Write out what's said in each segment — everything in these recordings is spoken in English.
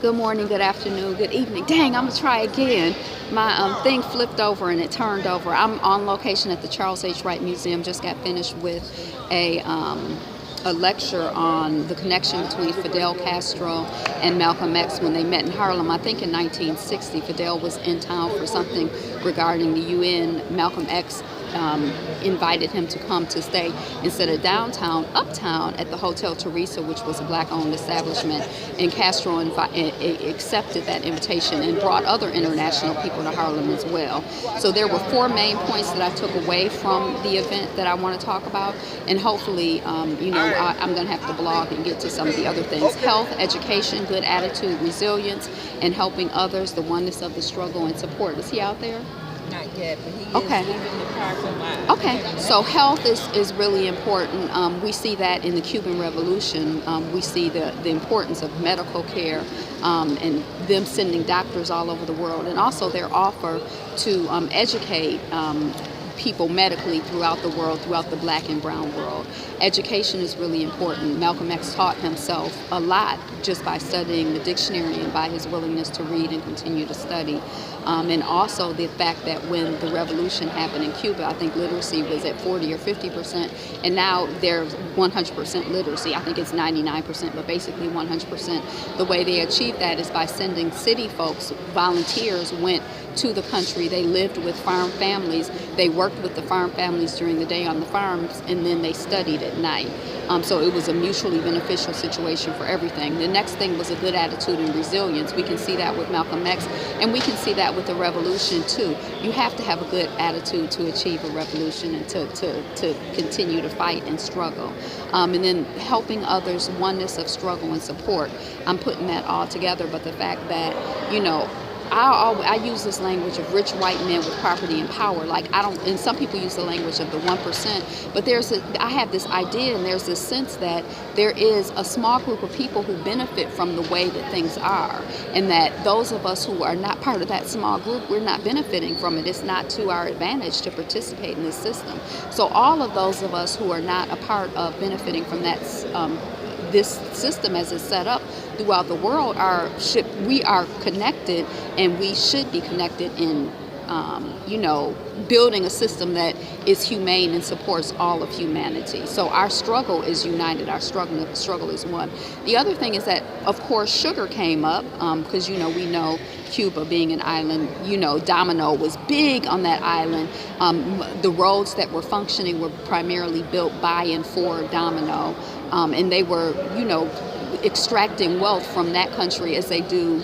Good morning, good afternoon, good evening. Dang, I'm gonna try again. My thing flipped over and it turned over. I'm on location at the Charles H. Wright Museum. Just got finished with a lecture on the connection between Fidel Castro and Malcolm X when they met in Harlem. I think in 1960, Fidel was in town for something regarding the UN. Malcolm X invited him to come to stay instead of downtown, uptown at the Hotel Teresa, which was a black-owned establishment. And Castro accepted that invitation and brought other international people to Harlem as well. So there were four main points that I took away from the event that I want to talk about. And hopefully, I'm going to have to blog and get to some of the other things. Health, education, good attitude, resilience, and helping others, the oneness of the struggle and support. Is he out there? Not yet, but he Okay. is leaving the car for a while. Okay, so health is really important. We see that in the Cuban Revolution. We see the importance of medical care and them sending doctors all over the world, and also their offer to educate people medically throughout the world, throughout the black and brown world. Education is really important. Malcolm X taught himself a lot just by studying the dictionary and by his willingness to read and continue to study. And also the fact that when the revolution happened in Cuba, I think literacy was at 40 or 50%, and now there's 100% literacy. I think it's 99%, but basically 100%. The way they achieved that is by sending city folks, volunteers went to the country. They lived with farm families. They worked with the farm families during the day on the farms, and then they studied at night. So it was a mutually beneficial situation for everything. The next thing was a good attitude and resilience. We can see that with Malcolm X, and we can see that with the revolution too. You have to have a good attitude to achieve a revolution and to continue to fight and struggle. And then helping others, oneness of struggle and support. I'm putting that all together, but the fact that, I use this language of rich white men with property and power. And some people use the language of the 1%, but I have this idea, and there's this sense that there is a small group of people who benefit from the way that things are, and that those of us who are not part of that small group, we're not benefiting from it. It's not to our advantage to participate in this system. So all of those of us who are not a part of benefiting from that this system as it's set up throughout the world we are connected, and we should be connected in building a system that is humane and supports all of humanity. So our struggle is united. Our struggle is one. The other thing is that, of course, sugar came up because we know Cuba being an island, domino was big on that island. The roads that were functioning were primarily built by and for domino, and they were, extracting wealth from that country as they do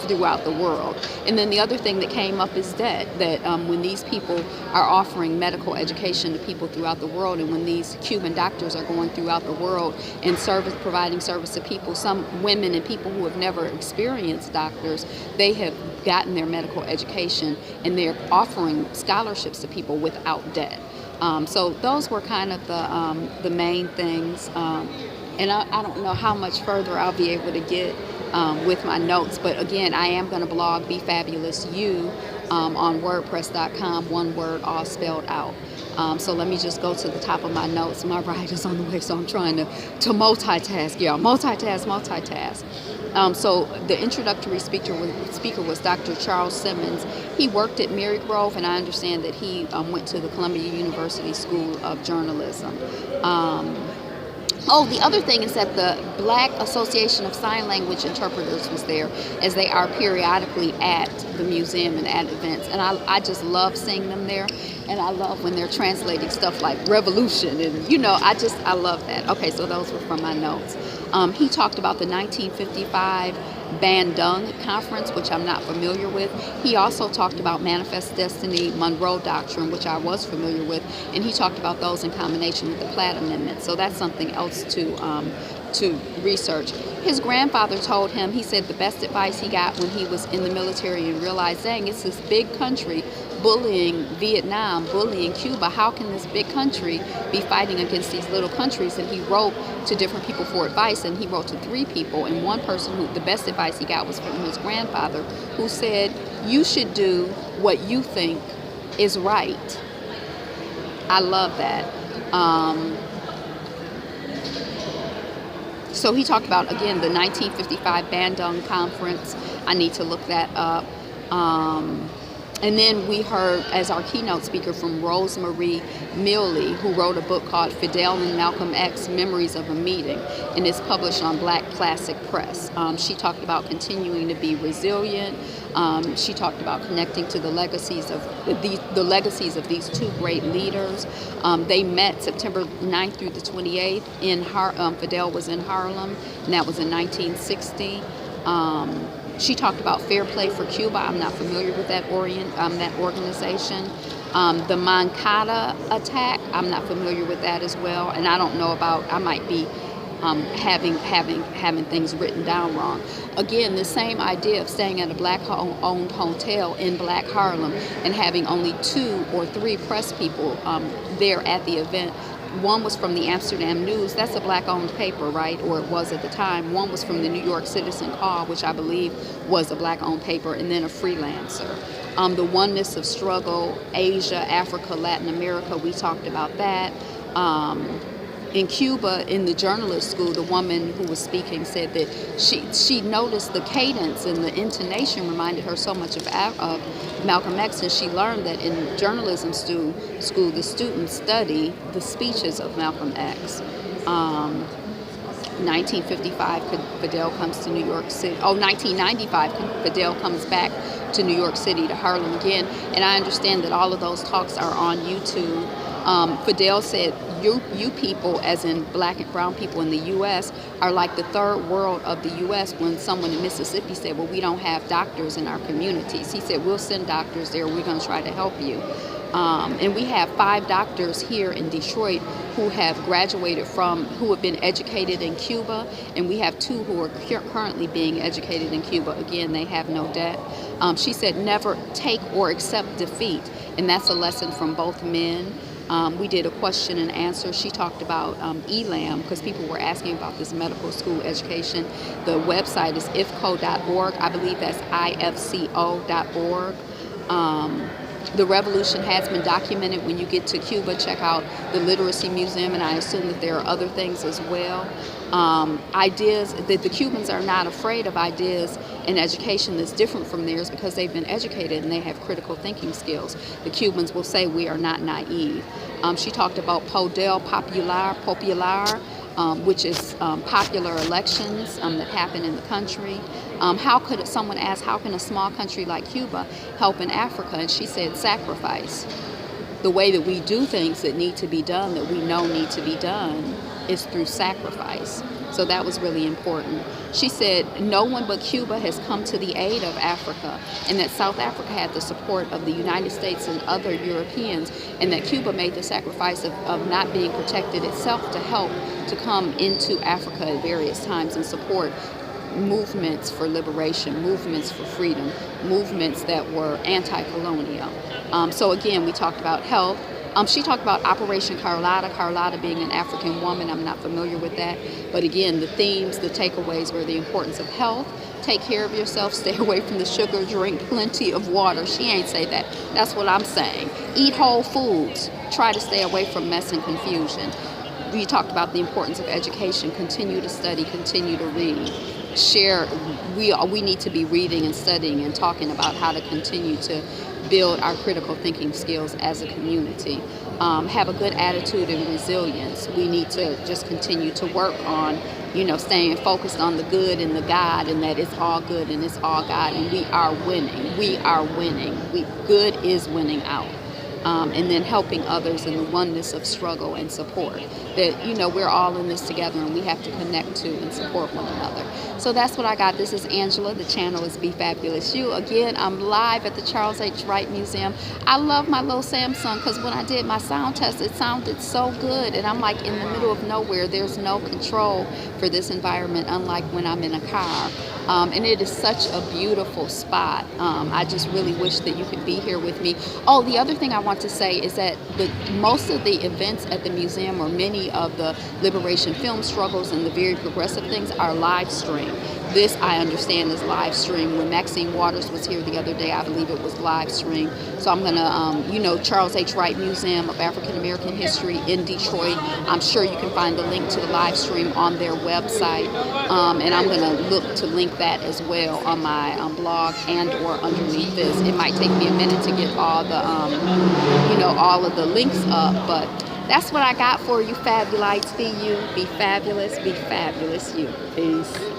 throughout the world. And then the other thing that came up is that when these people are offering medical education to people throughout the world, and when these Cuban doctors are going throughout the world and providing service to people, some women and people who have never experienced doctors, they have gotten their medical education and they're offering scholarships to people without debt. So those were kind of the main things. And I don't know how much further I'll be able to get with my notes. But again, I am going to blog Be Fabulous You on WordPress.com, one word, all spelled out. So let me just go to the top of my notes. My ride is on the way, so I'm trying to multitask, y'all. Multitask. So the introductory speaker was Dr. Charles Simmons. He worked at Marygrove, and I understand that he went to the Columbia University School of Journalism. The other thing is that the Black Association of Sign Language Interpreters was there, as they are periodically at the museum and at events. And I just love seeing them there. And I love when they're translating stuff like revolution. And, I love that. Okay, so those were from my notes. He talked about the 1955 Bandung Conference, which I'm not familiar with. He also talked about Manifest Destiny, Monroe Doctrine, which I was familiar with, and he talked about those in combination with the Platt Amendment. So that's something else to research. His grandfather told him, he said the best advice he got when he was in the military and realized, dang, it's this big country bullying Vietnam, bullying Cuba. How can this big country be fighting against these little countries? And he wrote to different people for advice, and he wrote to 3 people. And one person who the best advice he got was from his grandfather, who said, you should do what you think is right. I love that. So he talked about, again, the 1955 Bandung Conference. I need to look that up. And then we heard as our keynote speaker from Rosemarie Mealy, who wrote a book called Fidel and Malcolm X, Memories of a Meeting, and it's published on Black Classic Press. She talked about continuing to be resilient. She talked about connecting to the legacies of these two great leaders. They met September 9th through the 28th in Fidel was in Harlem, and that was in 1960. She talked about Fair Play for Cuba. I'm not familiar with that organization. The Moncada attack, I'm not familiar with that as well, and I don't know about. I might be having things written down wrong. Again, the same idea of staying at a Black-owned hotel in Black Harlem and having only 2 or 3 press people there at the event. One was from the Amsterdam News. That's a Black-owned paper, right? Or it was at the time. One was from the New York Citizen Call, which I believe was a Black-owned paper, and then a freelancer. The oneness of struggle, Asia, Africa, Latin America, we talked about that. In Cuba, in the journalist school, the woman who was speaking said that she noticed the cadence and the intonation reminded her so much of Malcolm X, and she learned that in journalism school, the students study the speeches of Malcolm X. 1955, Fidel comes to New York City. 1995, Fidel comes back to New York City, to Harlem again, and I understand that all of those talks are on YouTube. Fidel said, you people, as in Black and brown people in the U.S., are like the third world of the U.S. When someone in Mississippi said, well, we don't have doctors in our communities. He said, we'll send doctors there. We're going to try to help you. And we have 5 doctors here in Detroit who have graduated who have been educated in Cuba, and we have 2 who are currently being educated in Cuba. Again, they have no debt. She said, never take or accept defeat, and that's a lesson from both men. We did a question and answer. She talked about ELAM, because people were asking about this medical school education. The website is ifco.org. I believe that's ifco.org. The revolution has been documented. When you get to Cuba, check out the Literacy Museum, and I assume that there are other things as well. Ideas that the Cubans are not afraid of ideas in education that's different from theirs because they've been educated and they have critical thinking skills. The Cubans will say we are not naive. She talked about Poder Popular, which is popular elections that happen in the country. Someone asked, how can a small country like Cuba help in Africa? And she said, sacrifice. The way that we do things that need to be done, that we know need to be done, is through sacrifice. So that was really important. She said no one but Cuba has come to the aid of Africa, and that South Africa had the support of the United States and other Europeans, and that Cuba made the sacrifice of not being protected itself to help to come into Africa at various times and support movements for liberation, movements for freedom, movements that were anti-colonial. So again, we talked about health. She talked about Operation Carlotta being an African woman. I'm not familiar with that. But again, the themes, the takeaways were the importance of health. Take care of yourself. Stay away from the sugar. Drink plenty of water. She ain't say that. That's what I'm saying. Eat whole foods. Try to stay away from mess and confusion. We talked about the importance of education. Continue to study. Continue to read. Share. We need to be reading and studying and talking about how to continue to build our critical thinking skills as a community. Have a good attitude and resilience. We need to just continue to work on, staying focused on the good and the God, and that it's all good and it's all God, and we are winning. We are winning. Good is winning out. And then helping others in the oneness of struggle and support. That, we're all in this together and we have to connect to and support one another. So that's what I got. This is Angela. The channel is Be Fabulous You. Again, I'm live at the Charles H. Wright Museum. I love my little Samsung because when I did my sound test, it sounded so good. And I'm like in the middle of nowhere. There's no control for this environment, unlike when I'm in a car. And it is such a beautiful spot. I just really wish that you could be here with me. Oh, the other thing I want to say is that most of the events at the museum, or many of the liberation film struggles and the very progressive things, are live streamed. this, I understand, is live stream. When Maxine Waters was here the other day, I believe it was live stream. So I'm going to, Charles H. Wright Museum of African American History in Detroit. I'm sure you can find the link to the live stream on their website. And I'm going to look to link that as well on my blog and or underneath this. It might take me a minute to get all the, all of the links up, but that's what I got for you, Fabulites. Be you, be fabulous, you. Peace.